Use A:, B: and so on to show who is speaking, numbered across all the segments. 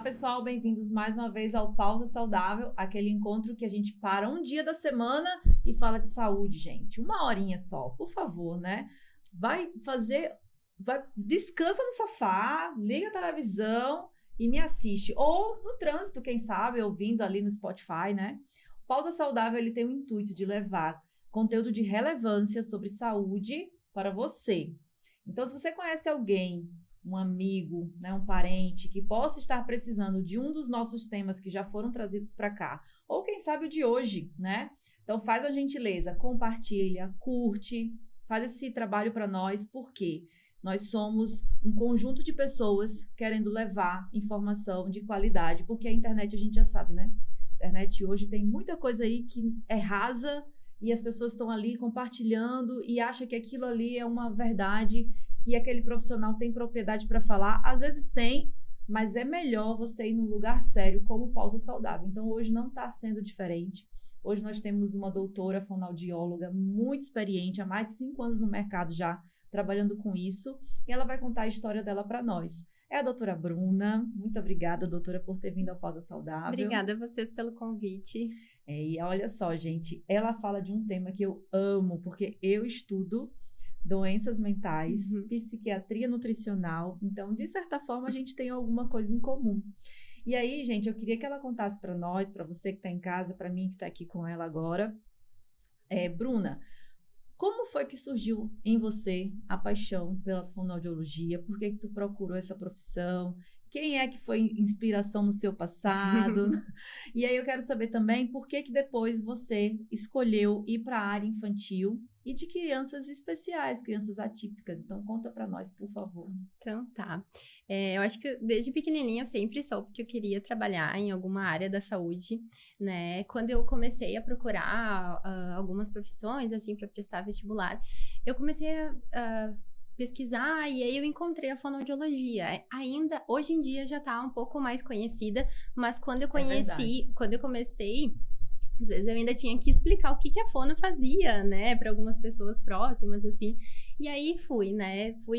A: pessoal, bem-vindos mais uma vez ao Pausa Saudável, aquele encontro que a gente para um dia da semana e fala de saúde, gente. Uma horinha só, por favor, né? Descansa no sofá, liga a televisão e me assiste. Ou no trânsito, quem sabe, ouvindo ali no Spotify, né? O Pausa Saudável, ele tem o intuito de levar conteúdo de relevância sobre saúde para você. Então, se você conhece alguém, um amigo, né, um parente que possa estar precisando de um dos nossos temas que já foram trazidos para cá, ou quem sabe o de hoje, né? Então faz a gentileza, compartilha, curte, faz esse trabalho para nós, porque nós somos um conjunto de pessoas querendo levar informação de qualidade, porque a internet a gente já sabe, né? A internet hoje tem muita coisa aí que é rasa e as pessoas estão ali compartilhando e acham que aquilo ali é uma verdade, que aquele profissional tem propriedade para falar. Às vezes tem, mas é melhor você ir num lugar sério, como Pausa Saudável. Então, hoje não está sendo diferente. Hoje nós temos uma doutora fonoaudióloga muito experiente, há mais de 5 anos no mercado já, trabalhando com isso, e ela vai contar a história dela para nós. É a doutora Bruna. Muito obrigada, doutora, por ter vindo ao Pausa Saudável.
B: Obrigada a vocês pelo convite.
A: E olha só, gente, ela fala de um tema que eu amo, porque eu estudo doenças mentais, psiquiatria nutricional. Então, de certa forma, a gente tem alguma coisa em comum. E aí, gente, eu queria que ela contasse para nós, para você que está em casa, para mim que está aqui com ela agora. Bruna, como foi que surgiu em você a paixão pela fonoaudiologia? Por que tu procurou essa profissão? Quem é que foi inspiração no seu passado? E aí eu quero saber também por que depois você escolheu ir para a área infantil e de crianças especiais, crianças atípicas. Então, conta para nós, por favor.
B: Então, tá. Eu acho que desde pequenininha eu sempre soube que eu queria trabalhar em alguma área da saúde, né? Quando eu comecei a procurar algumas profissões, assim, para prestar vestibular, eu comecei a pesquisar e aí eu encontrei a fonoaudiologia. Ainda, hoje em dia já tá um pouco mais conhecida, mas quando eu comecei... Às vezes eu ainda tinha que explicar o que a fono fazia, né, para algumas pessoas próximas, assim. E aí fui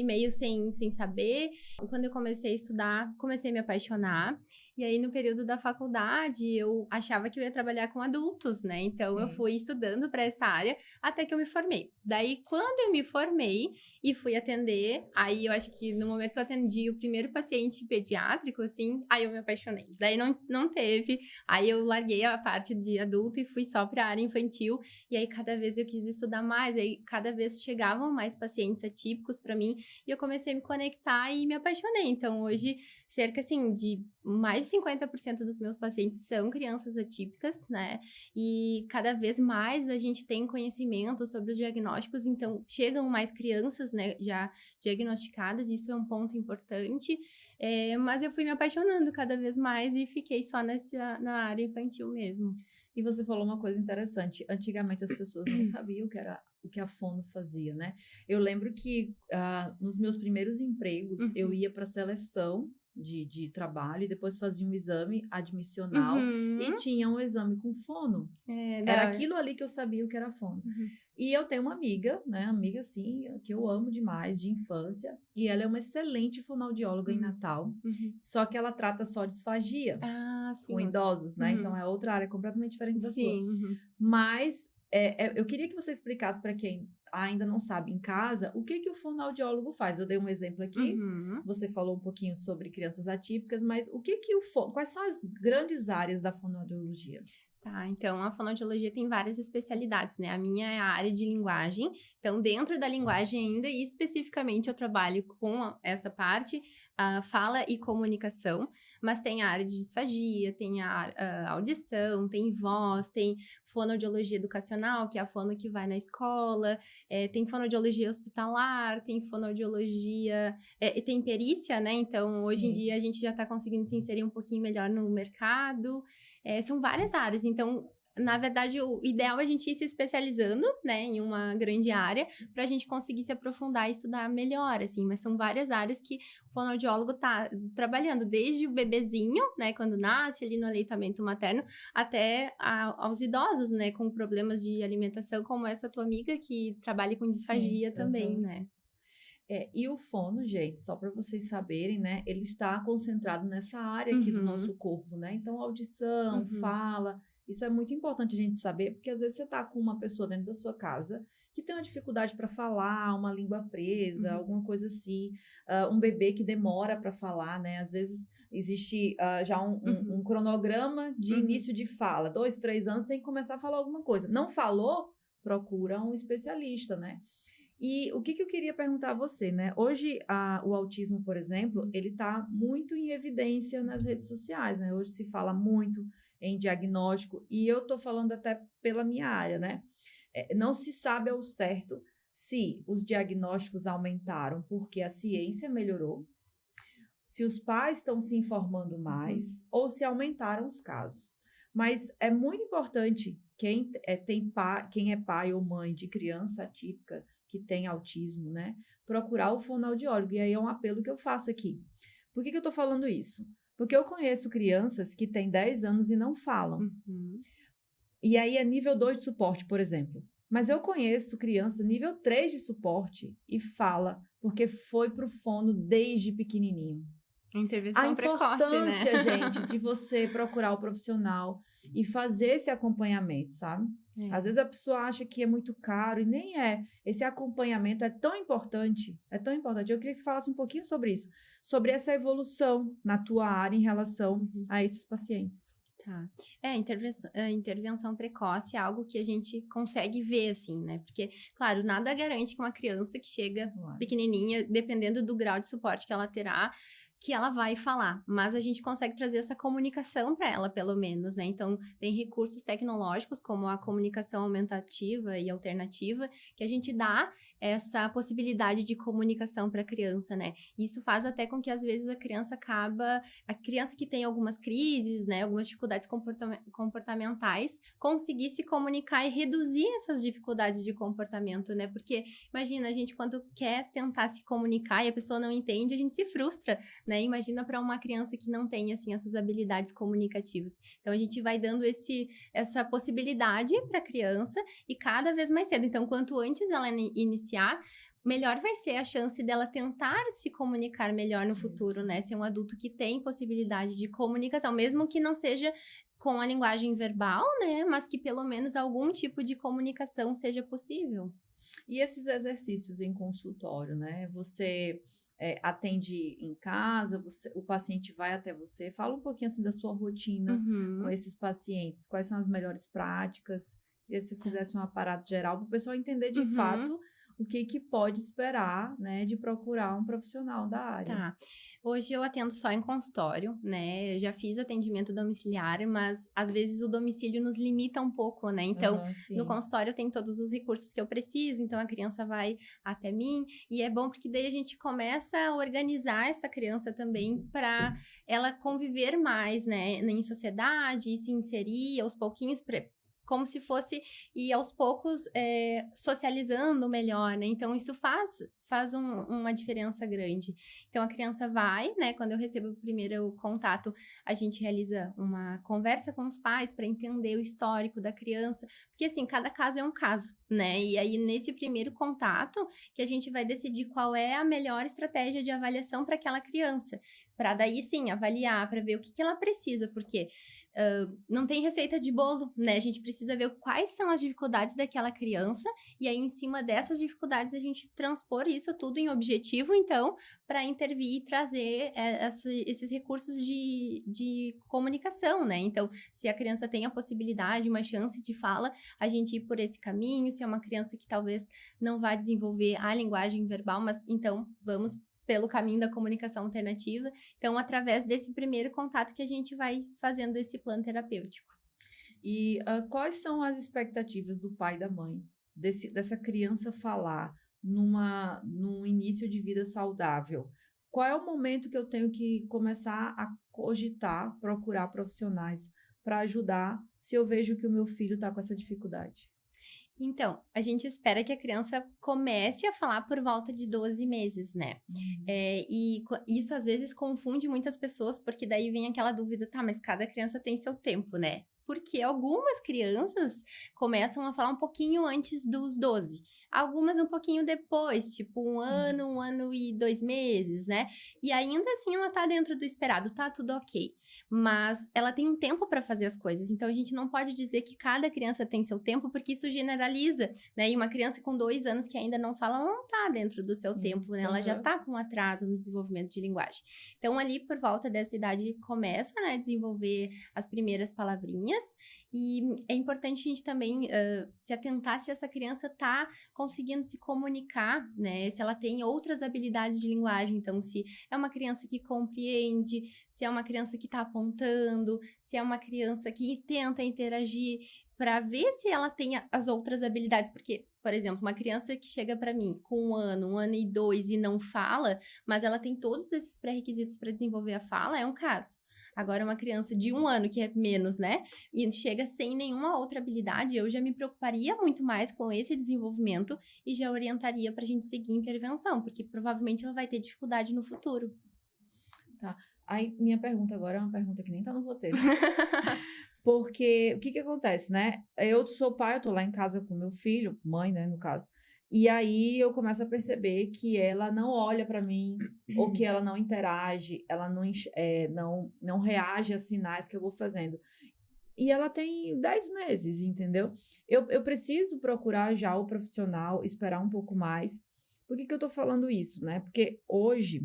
B: meio sem saber. Quando eu comecei a estudar, comecei a me apaixonar. E aí no período da faculdade, eu achava que eu ia trabalhar com adultos, né? Então
A: Sim.
B: Eu fui estudando para essa área até que eu me formei. Daí quando eu me formei e fui atender, aí eu acho que no momento que eu atendi o primeiro paciente pediátrico, assim, aí eu me apaixonei. Daí não teve, aí eu larguei a parte de adulto e fui só para a área infantil. E aí cada vez eu quis estudar mais, aí cada vez chegavam mais pacientes atípicos para mim e eu comecei a me conectar e me apaixonei. Então hoje, cerca assim de mais de 50% dos meus pacientes são crianças atípicas, né? E cada vez mais a gente tem conhecimento sobre os diagnósticos, então chegam mais crianças, né, já diagnosticadas, isso é um ponto importante. Mas eu fui me apaixonando cada vez mais e fiquei só na área infantil mesmo.
A: E você falou uma coisa interessante. Antigamente as pessoas não sabiam o que a fono fazia, né? Eu lembro que nos meus primeiros empregos eu ia para seleção de trabalho e depois fazia um exame admissional e tinha um exame com fono. Era aquilo ali que eu sabia o que era fono. E eu tenho uma amiga, né? Amiga, assim, que eu amo demais, de infância. E ela é uma excelente fonoaudióloga em Natal. Só que ela trata só disfagia com idosos, né? Então, é outra área completamente diferente da sua. Mas eu queria que você explicasse para quem ainda não sabe em casa o que o fonoaudiólogo faz. Eu dei um exemplo aqui. Você falou um pouquinho sobre crianças atípicas, mas quais são as grandes áreas da fonoaudiologia?
B: Tá, então a fonoaudiologia tem várias especialidades, né? A minha é a área de linguagem, então dentro da linguagem ainda, e especificamente eu trabalho com essa parte, fala e comunicação, mas tem a área de disfagia, tem a audição, tem voz, tem fonoaudiologia educacional, que é a fono que vai na escola, tem fonoaudiologia hospitalar, tem fonoaudiologia, e tem perícia, né? Então hoje em dia a gente já está conseguindo se inserir um pouquinho melhor no mercado. São várias áreas, então, na verdade, o ideal é a gente ir se especializando, né, em uma grande área, para a gente conseguir se aprofundar e estudar melhor, assim, mas são várias áreas que o fonoaudiólogo tá trabalhando, desde o bebezinho, né, quando nasce ali no aleitamento materno, até aos idosos, né, com problemas de alimentação, como essa tua amiga que trabalha com disfagia também, né.
A: E o fono, gente, só para vocês saberem, né? Ele está concentrado nessa área aqui do nosso corpo, né? Então, audição, fala, isso é muito importante a gente saber, porque às vezes você tá com uma pessoa dentro da sua casa que tem uma dificuldade para falar, uma língua presa, alguma coisa assim, um bebê que demora para falar, né? Às vezes existe já um cronograma de início de fala, 2, 3 anos tem que começar a falar alguma coisa. Não falou? Procura um especialista, né? E o que eu queria perguntar a você, né? Hoje, o autismo, por exemplo, ele está muito em evidência nas redes sociais, né? Hoje se fala muito em diagnóstico, e eu estou falando até pela minha área, né? Não se sabe ao certo se os diagnósticos aumentaram porque a ciência melhorou, se os pais estão se informando mais, ou se aumentaram os casos. Mas é muito importante quem é pai ou mãe de criança atípica que tem autismo, né? Procurar o fonoaudiólogo. E aí é um apelo que eu faço aqui. Por que eu estou falando isso? Porque eu conheço crianças que têm 10 anos e não falam. E aí é nível 2 de suporte, por exemplo. Mas eu conheço criança nível 3 de suporte e fala porque foi pro fono desde pequenininho.
B: Intervenção precoce, né?
A: A importância, gente, de você procurar o profissional e fazer esse acompanhamento, sabe? Às vezes a pessoa acha que é muito caro e nem é. Esse acompanhamento é tão importante, é tão importante. Eu queria que você falasse um pouquinho sobre isso, sobre essa evolução na tua área em relação a esses pacientes.
B: Tá. Intervenção precoce é algo que a gente consegue ver, assim, né? Porque, claro, nada garante que uma criança que chega pequenininha, dependendo do grau de suporte que ela terá, que ela vai falar, mas a gente consegue trazer essa comunicação para ela, pelo menos, né? Então, tem recursos tecnológicos, como a comunicação aumentativa e alternativa, que a gente dá essa possibilidade de comunicação para a criança, né? Isso faz até com que, às vezes, a criança que tem algumas crises, né? Algumas dificuldades comportamentais, conseguir se comunicar e reduzir essas dificuldades de comportamento, né? Porque, imagina, a gente quando quer tentar se comunicar e a pessoa não entende, a gente se frustra, né? Imagina para uma criança que não tem, assim, essas habilidades comunicativas. Então, a gente vai dando essa possibilidade para a criança e cada vez mais cedo. Então, quanto antes ela iniciar, melhor vai ser a chance dela tentar se comunicar melhor no futuro, né? Ser um adulto que tem possibilidade de comunicação, mesmo que não seja com a linguagem verbal, né? Mas que pelo menos algum tipo de comunicação seja possível.
A: E esses exercícios em consultório, né? Você atende em casa, o paciente vai até você. Fala um pouquinho assim da sua rotina com esses pacientes. Quais são as melhores práticas? Queria que você fizesse um aparato geral para o pessoal entender de fato o que pode esperar, né, de procurar um profissional da área.
B: Tá. Hoje eu atendo só em consultório, né? Eu já fiz atendimento domiciliar, mas às vezes o domicílio nos limita um pouco, né? Então, no consultório eu tenho todos os recursos que eu preciso, então a criança vai até mim, e é bom porque daí a gente começa a organizar essa criança também para ela conviver mais, né, em sociedade, e se inserir aos pouquinhos, como se fosse ir aos poucos socializando melhor, né? Então, isso faz uma diferença grande. Então, a criança vai, né? Quando eu recebo o primeiro contato, a gente realiza uma conversa com os pais para entender o histórico da criança. Porque, assim, cada caso é um caso, né? E aí, nesse primeiro contato, que a gente vai decidir qual é a melhor estratégia de avaliação para aquela criança. Para daí, sim, avaliar, para ver o que ela precisa. Porque não tem receita de bolo, né? A gente precisa ver quais são as dificuldades daquela criança e aí, em cima dessas dificuldades, a gente transpor isso tudo em objetivo, então, para intervir e trazer esses recursos de comunicação, né? Então, se a criança tem a possibilidade, uma chance de fala, a gente ir por esse caminho. Se é uma criança que talvez não vá desenvolver a linguagem verbal, mas então vamos pelo caminho da comunicação alternativa. Então, através desse primeiro contato que a gente vai fazendo esse plano terapêutico.
A: E quais são as expectativas do pai e da mãe dessa criança falar num início de vida saudável? Qual é o momento que eu tenho que começar a cogitar, procurar profissionais para ajudar se eu vejo que o meu filho está com essa dificuldade?
B: Então, a gente espera que a criança comece a falar por volta de 12 meses, né? E isso, às vezes, confunde muitas pessoas, porque daí vem aquela dúvida, tá, mas cada criança tem seu tempo, né? Porque algumas crianças começam a falar um pouquinho antes dos 12. algumas um pouquinho depois, tipo 1 ano e 2 meses, né? E ainda assim ela tá dentro do esperado, tá tudo ok. Mas ela tem um tempo para fazer as coisas, então a gente não pode dizer que cada criança tem seu tempo, porque isso generaliza, né? E uma criança com 2 anos que ainda não fala, ela não tá dentro do seu tempo, né? Ela já tá com atraso no desenvolvimento de linguagem. Então, ali por volta dessa idade começa, né, a desenvolver as primeiras palavrinhas, e é importante a gente também se atentar se essa criança tá conseguindo se comunicar, né? Se ela tem outras habilidades de linguagem. Então, se é uma criança que compreende, se é uma criança que tá apontando, se é uma criança que tenta interagir, para ver se ela tem as outras habilidades. Porque, por exemplo, uma criança que chega para mim com 1 ano e 2 e não fala, mas ela tem todos esses pré-requisitos para desenvolver a fala, é um caso. Agora, uma criança de 1 ano, que é menos, né? E chega sem nenhuma outra habilidade, eu já me preocuparia muito mais com esse desenvolvimento e já orientaria para a gente seguir intervenção, porque provavelmente ela vai ter dificuldade no futuro.
A: Tá. Aí, minha pergunta agora é uma pergunta que nem tá no roteiro. Porque o que acontece, né? Eu sou pai, eu tô lá em casa com meu filho, mãe, né, no caso. E aí eu começo a perceber que ela não olha para mim, ou que ela não interage, ela não reage a sinais que eu vou fazendo. E ela tem 10 meses, entendeu? Eu preciso procurar já o profissional, esperar um pouco mais. Por que eu tô falando isso, né? Porque hoje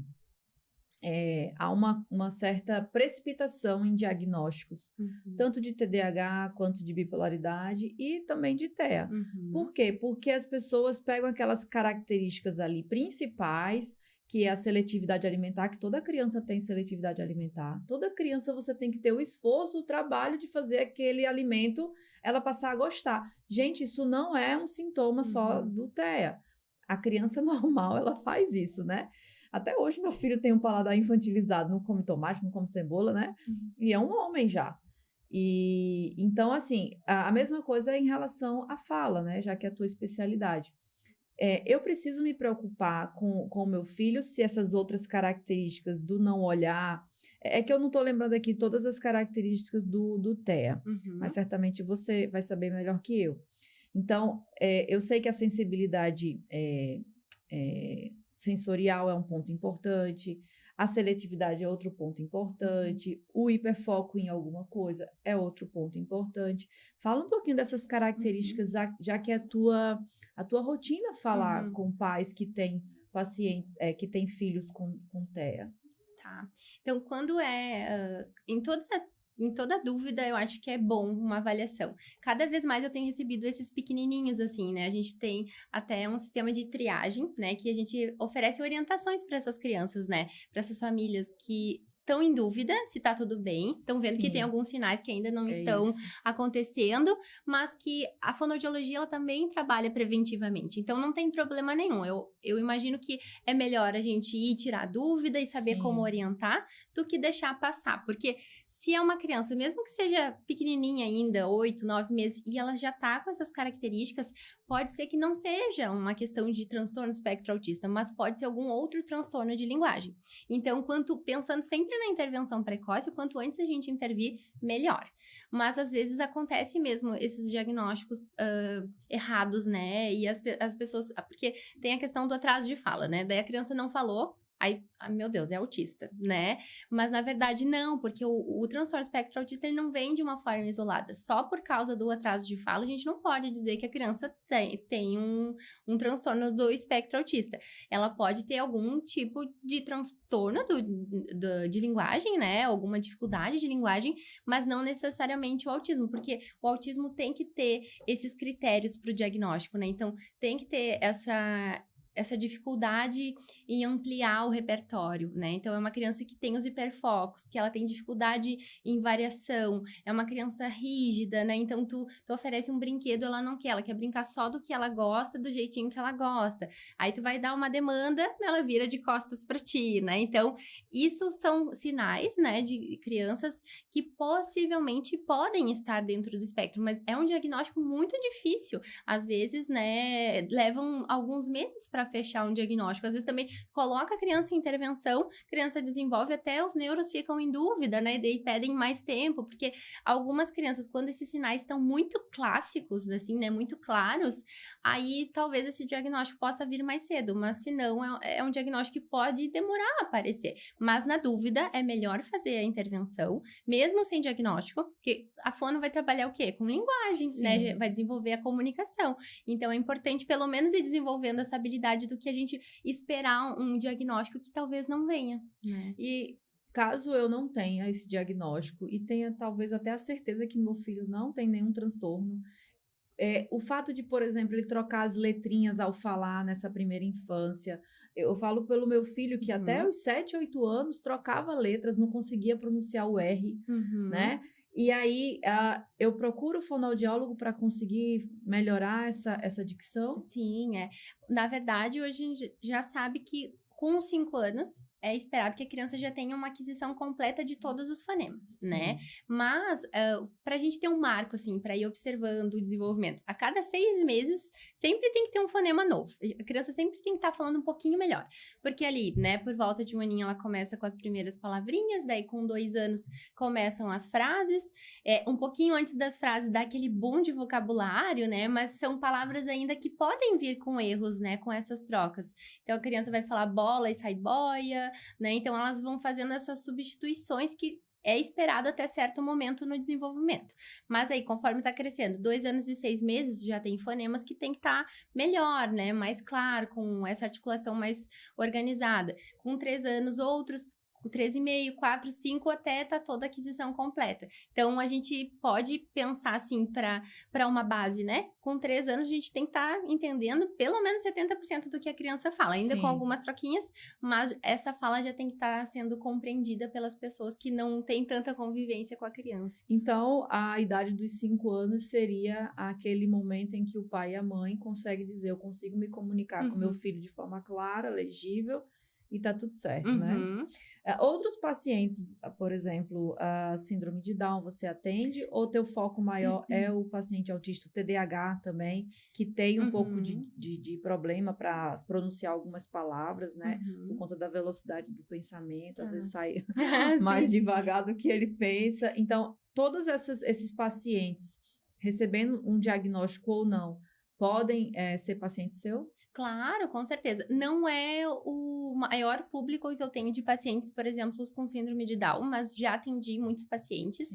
A: há uma certa precipitação em diagnósticos, tanto de TDAH quanto de bipolaridade e também de TEA. Por quê? Porque as pessoas pegam aquelas características ali principais, que é a seletividade alimentar, que toda criança tem seletividade alimentar. Toda criança você tem que ter o esforço, o trabalho de fazer aquele alimento ela passar a gostar. Gente, isso não é um sintoma só do TEA. A criança normal, ela faz isso, né? Até hoje, meu filho tem um paladar infantilizado, não come tomate, não come cebola, né? E é um homem já. E então, assim, a mesma coisa em relação à fala, né? Já que é a tua especialidade. Eu preciso me preocupar com o meu filho se essas outras características do não olhar. É que eu não estou lembrando aqui todas as características do TEA, mas certamente você vai saber melhor que eu. Então, eu sei que a sensibilidade sensorial é um ponto importante, a seletividade é outro ponto importante, o hiperfoco em alguma coisa é outro ponto importante. Fala um pouquinho dessas características, já que é a tua rotina falar com pais que têm pacientes, que têm filhos com TEA.
B: Tá. Então, quando em toda dúvida, eu acho que é bom uma avaliação. Cada vez mais eu tenho recebido esses pequenininhos, assim, né? A gente tem até um sistema de triagem, né? Que a gente oferece orientações para essas crianças, né? Para essas famílias que estão em dúvida se tá tudo bem, estão vendo que tem alguns sinais que ainda não estão acontecendo, mas que a fonoaudiologia, ela também trabalha preventivamente, então não tem problema nenhum. Eu imagino que é melhor a gente ir tirar dúvida e saber como orientar, do que deixar passar, porque se é uma criança, mesmo que seja pequenininha ainda, 8, 9 meses, e ela já tá com essas características, pode ser que não seja uma questão de transtorno espectro autista, mas pode ser algum outro transtorno de linguagem. Então, pensando sempre na intervenção precoce, o quanto antes a gente intervir, melhor. Mas, às vezes, acontece mesmo esses diagnósticos errados, né? E as pessoas... Porque tem a questão do atraso de fala, né? Daí a criança não falou, aí, meu Deus, é autista, né? Mas, na verdade, não, porque o transtorno espectro autista, ele não vem de uma forma isolada. Só por causa do atraso de fala, a gente não pode dizer que a criança tem um transtorno do espectro autista. Ela pode ter algum tipo de transtorno de linguagem, né? Alguma dificuldade de linguagem, mas não necessariamente o autismo, porque o autismo tem que ter esses critérios para o diagnóstico, né? Então, tem que ter essa dificuldade em ampliar o repertório, né? Então, é uma criança que tem os hiperfocos, que ela tem dificuldade em variação, é uma criança rígida, né? Então, tu oferece um brinquedo, ela não quer, ela quer brincar só do que ela gosta, do jeitinho que ela gosta. Aí, tu vai dar uma demanda, ela vira de costas pra ti, né? Então, isso são sinais, né, de crianças que possivelmente podem estar dentro do espectro, mas é um diagnóstico muito difícil. Às vezes, né, levam alguns meses para para fechar um diagnóstico. Às vezes também coloca a criança em intervenção, a criança desenvolve, até os neuros ficam em dúvida, né? E daí pedem mais tempo, porque algumas crianças, quando esses sinais estão muito clássicos, assim, né? Muito claros, aí talvez esse diagnóstico possa vir mais cedo, mas se não, é um diagnóstico que pode demorar a aparecer. Mas na dúvida, é melhor fazer a intervenção, mesmo sem diagnóstico, porque a fono vai trabalhar o quê? Com linguagem, né? Vai desenvolver a comunicação. Então, é importante, pelo menos, ir desenvolvendo essa habilidade do que a gente esperar um diagnóstico que talvez não venha, né?
A: E caso eu não tenha esse diagnóstico e tenha talvez até a certeza que meu filho não tem nenhum transtorno, o fato de, por exemplo, ele trocar as letrinhas ao falar nessa primeira infância, eu falo pelo meu filho que até os 7, 8 anos trocava letras, não conseguia pronunciar o R, né? E aí, eu procuro o fonoaudiólogo para conseguir melhorar essa dicção?
B: Sim, Na verdade, hoje a gente já sabe que com 5 anos é esperado que a criança já tenha uma aquisição completa de todos os fonemas,
A: Sim.
B: né? Mas, pra gente ter um marco, assim, pra ir observando o desenvolvimento, a cada 6 meses, sempre tem que ter um fonema novo. A criança sempre tem que estar falando um pouquinho melhor. Porque ali, né, por volta de 1 aninho, ela começa com as primeiras palavrinhas, daí com 2 anos começam as frases, um pouquinho antes das frases dá aquele boom de vocabulário, né? Mas são palavras ainda que podem vir com erros, né, com essas trocas. Então, a criança vai falar bola e sai boia, né? Então, elas vão fazendo essas substituições que é esperado até certo momento no desenvolvimento. Mas aí, conforme tá crescendo, 2 anos e 6 meses, já tem fonemas que tem que estar melhor, né? Mais claro, com essa articulação mais organizada. Com 3 anos, outros... 3,5, 4, 5, até tá toda a aquisição completa. Então, a gente pode pensar, assim, para uma base, né? Com 3 anos, a gente tem que estar entendendo pelo menos 70% do que a criança fala, ainda com algumas troquinhas, mas essa fala já tem que estar sendo compreendida pelas pessoas que não têm tanta convivência com a criança.
A: Então, a idade dos 5 anos seria aquele momento em que o pai e a mãe conseguem dizer, eu consigo me comunicar com meu filho de forma clara, legível, e tá tudo certo, né? Outros pacientes, por exemplo, a síndrome de Down, você atende? Ou teu foco maior é o paciente autista, o TDAH também, que tem um pouco de problema para pronunciar algumas palavras, né? Por conta da velocidade do pensamento, às vezes sai mais devagar do que ele pensa. Então, todos esses pacientes, recebendo um diagnóstico ou não, podem ser paciente seu?
B: Claro, com certeza. Não é o maior público que eu tenho de pacientes, por exemplo, com síndrome de Down, mas já atendi muitos pacientes.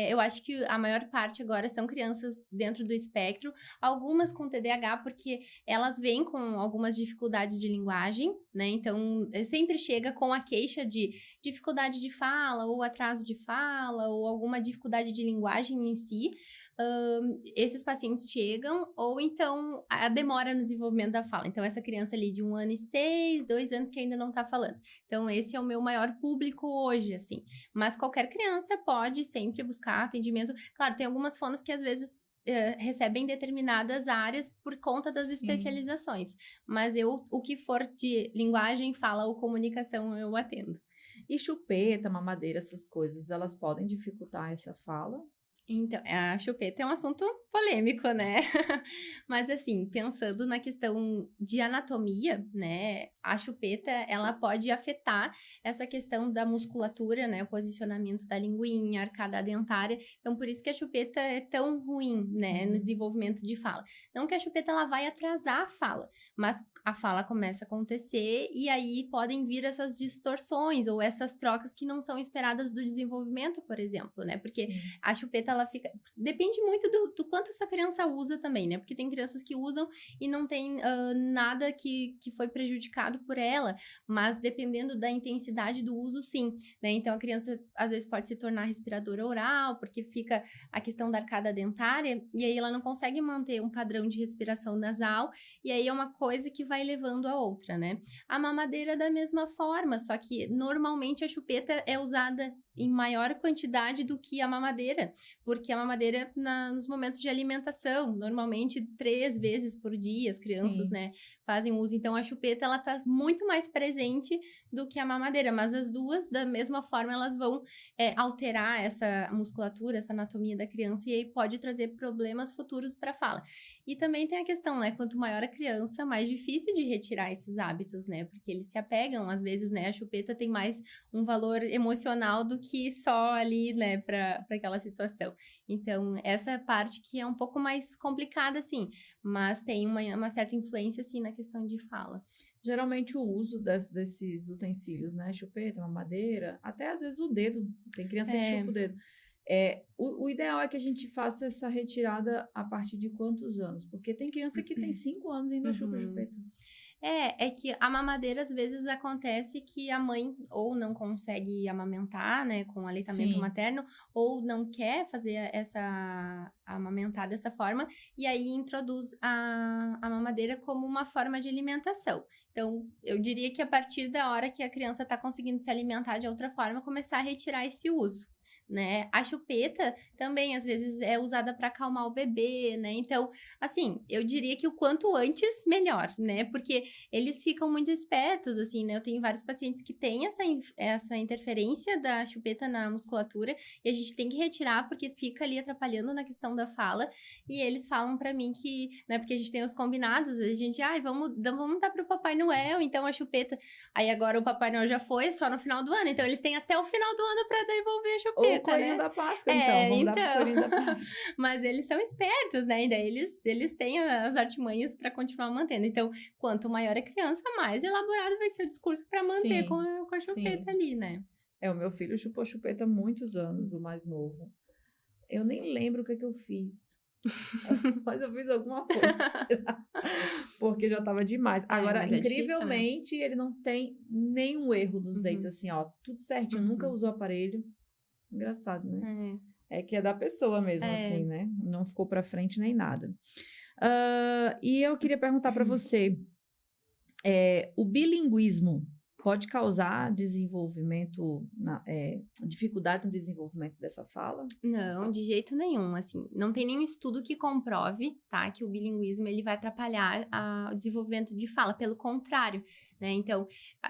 B: Eu acho que a maior parte agora são crianças dentro do espectro, algumas com TDAH, porque elas vêm com algumas dificuldades de linguagem, né? Então, sempre chega com a queixa de dificuldade de fala, ou atraso de fala, ou alguma dificuldade de linguagem em si. Esses pacientes chegam, ou então a demora no desenvolvimento da fala. Então, essa criança ali de 1 ano e 6, 2 anos que ainda não tá falando. Então, esse é o meu maior público hoje, assim. Mas qualquer criança pode sempre buscar atendimento. Claro, tem algumas fonos que às vezes recebem determinadas áreas por conta das especializações. Mas o que for de linguagem, fala ou comunicação, eu atendo.
A: E chupeta, mamadeira, essas coisas, elas podem dificultar essa fala?
B: Então, a chupeta é um assunto polêmico, né? Mas, assim, pensando na questão de anatomia, né? A chupeta, ela pode afetar essa questão da musculatura, né? O posicionamento da linguinha, a arcada dentária. Então, por isso que a chupeta é tão ruim, né? No desenvolvimento de fala. Não que a chupeta, ela vai atrasar a fala, mas a fala começa a acontecer e aí podem vir essas distorções ou essas trocas que não são esperadas do desenvolvimento, por exemplo, né? Porque a chupeta, ela fica... Depende muito do quanto essa criança usa também, né? Porque tem crianças que usam e não tem nada que foi prejudicado por ela, mas dependendo da intensidade do uso, sim, né? Então, a criança, às vezes, pode se tornar respiradora oral, porque fica a questão da arcada dentária, e aí ela não consegue manter um padrão de respiração nasal, e aí é uma coisa que vai levando a outra, né? A mamadeira da mesma forma, só que normalmente a chupeta é usada em maior quantidade do que a mamadeira, porque a mamadeira nos momentos de alimentação, normalmente 3 vezes por dia, as crianças,
A: Sim.
B: né, fazem uso. Então, a chupeta, ela tá muito mais presente do que a mamadeira, mas as duas, da mesma forma, elas vão alterar essa musculatura, essa anatomia da criança, e aí pode trazer problemas futuros para a fala. E também tem a questão, né, quanto maior a criança, mais difícil de retirar esses hábitos, né, porque eles se apegam, às vezes, né, a chupeta tem mais um valor emocional do que só ali, né, para aquela situação. Então, essa parte que é um pouco mais complicada, assim, mas tem uma certa influência, assim, na questão de fala.
A: Geralmente o uso desses utensílios, né? Chupeta, mamadeira, até às vezes o dedo. Tem criança que chupa o dedo. O ideal é que a gente faça essa retirada a partir de quantos anos? Porque tem criança que tem 5 anos e ainda chupa chupeta.
B: É que a mamadeira, às vezes, acontece que a mãe ou não consegue amamentar, né, com aleitamento
A: Sim.
B: materno, ou não quer fazer amamentar dessa forma, e aí introduz a mamadeira como uma forma de alimentação. Então, eu diria que a partir da hora que a criança está conseguindo se alimentar de outra forma, começar a retirar esse uso. Né? A chupeta também, às vezes, é usada para acalmar o bebê, né? Então, assim, eu diria que o quanto antes, melhor, né? Porque eles ficam muito espertos, assim, né? Eu tenho vários pacientes que têm essa interferência da chupeta na musculatura e a gente tem que retirar porque fica ali atrapalhando na questão da fala. E eles falam para mim que, né? Porque a gente tem os combinados, a gente, vamos dar pro Papai Noel, então a chupeta. Aí agora o Papai Noel já foi, só no final do ano. Então, eles têm até o final do ano para devolver a chupeta.
A: Ou o coelhinho,
B: né?
A: da Páscoa, então. Vamos dar pro coelhinho da Páscoa.
B: Mas eles são espertos, né? E daí eles têm as artimanhas para continuar mantendo. Então, quanto maior a criança, mais elaborado vai ser o discurso para manter com a chupeta ali, né?
A: O meu filho chupou chupeta há muitos anos, o mais novo. Eu nem lembro o que eu fiz. Mas eu fiz alguma coisa pra tirar, porque já tava demais. Agora, incrivelmente, difícil, né? Ele não tem nenhum erro nos dentes, assim, ó, tudo certinho, nunca usou aparelho. Engraçado, né? É que é da pessoa mesmo, assim, né? Não ficou pra frente nem nada. E eu queria perguntar pra você, o bilinguismo pode causar desenvolvimento, dificuldade no desenvolvimento dessa fala?
B: Não, de jeito nenhum, assim, não tem nenhum estudo que comprove, tá, que o bilinguismo, ele vai atrapalhar o desenvolvimento de fala, pelo contrário, né, então,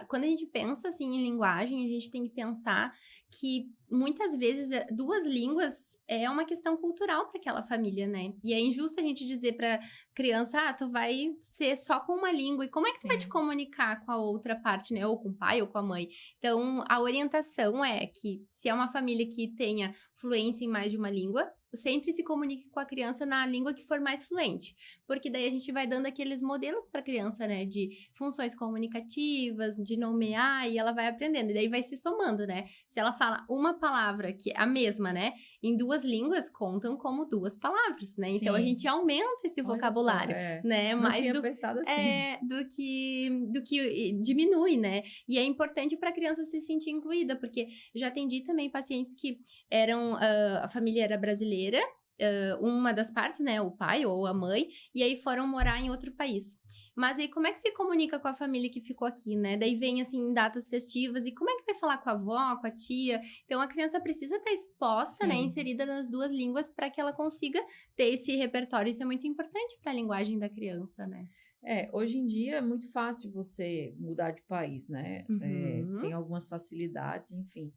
B: quando a gente pensa, assim, em linguagem, a gente tem que pensar que, muitas vezes, 2 línguas é uma questão cultural para aquela família, né, e é injusto a gente dizer para criança, tu vai ser só com uma língua, e como é que tu vai te comunicar com a outra parte, né, ou com o pai ou com a mãe? Então, a orientação é que, se é uma família que tenha fluência em mais de uma língua, sempre se comunique com a criança na língua que for mais fluente, porque daí a gente vai dando aqueles modelos para a criança, né, de funções comunicativas, de nomear, e ela vai aprendendo, e daí vai se somando, né, se ela fala uma palavra que é a mesma, né, em 2 línguas, contam como 2 palavras, né, então a gente aumenta esse vocabulário, né,
A: não tinha pensado assim.
B: Do que diminui, né, e é importante para a criança se sentir incluída, porque já atendi também pacientes que eram, a família era brasileira, uma das partes, né, o pai ou a mãe, e aí foram morar em outro país. Mas aí como é que se comunica com a família que ficou aqui, né? Daí vem, assim, datas festivas, e como é que vai falar com a avó, com a tia? Então, a criança precisa estar exposta, né, inserida nas 2 línguas para que ela consiga ter esse repertório. Isso é muito importante para a linguagem da criança, né?
A: Hoje em dia é muito fácil você mudar de país, né? Tem algumas facilidades, enfim.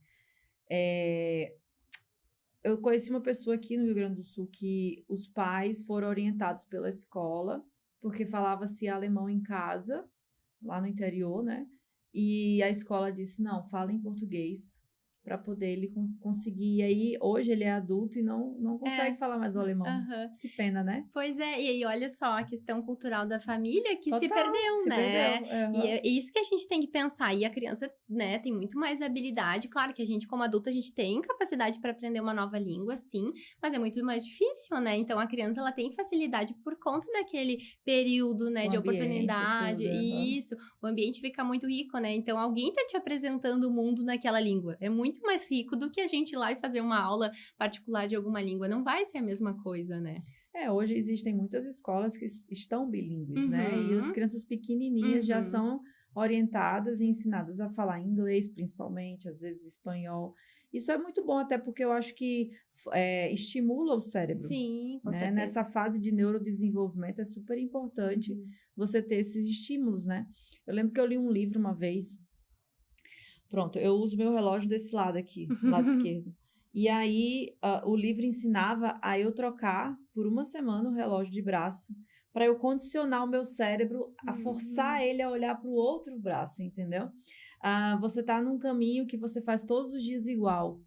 A: Eu conheci uma pessoa aqui no Rio Grande do Sul que os pais foram orientados pela escola, porque falava-se alemão em casa, lá no interior, né? E a escola disse, não, fala em português, para poder ele conseguir. E aí, hoje ele é adulto e não consegue falar mais o alemão. Que pena, né?
B: Pois é, e aí olha só, a questão cultural da família que se perdeu, né? E é isso que a gente tem que pensar. E a criança, né, tem muito mais habilidade. Claro que a gente, como adulto, a gente tem capacidade para aprender uma nova língua, sim, mas é muito mais difícil, né? Então, a criança, ela tem facilidade por conta daquele período, né, de oportunidade. Isso, o ambiente fica muito rico, né? Então, alguém tá te apresentando o mundo naquela língua. É muito mais rico do que a gente ir lá e fazer uma aula particular de alguma língua. Não vai ser a mesma coisa, né?
A: Hoje existem muitas escolas que estão bilíngues, né? E as crianças pequenininhas já são orientadas e ensinadas a falar inglês, principalmente, às vezes espanhol. Isso é muito bom, até porque eu acho que estimula o cérebro.
B: Sim, com
A: Né?
B: certeza.
A: Nessa fase de neurodesenvolvimento é super importante você ter esses estímulos, né? Eu lembro que eu li um livro uma vez. Pronto, eu uso meu relógio desse lado aqui, do lado esquerdo. E aí, o livro ensinava a eu trocar por uma semana o relógio de braço para eu condicionar o meu cérebro a forçar ele a olhar para o outro braço, entendeu? Você está num caminho que você faz todos os dias igual.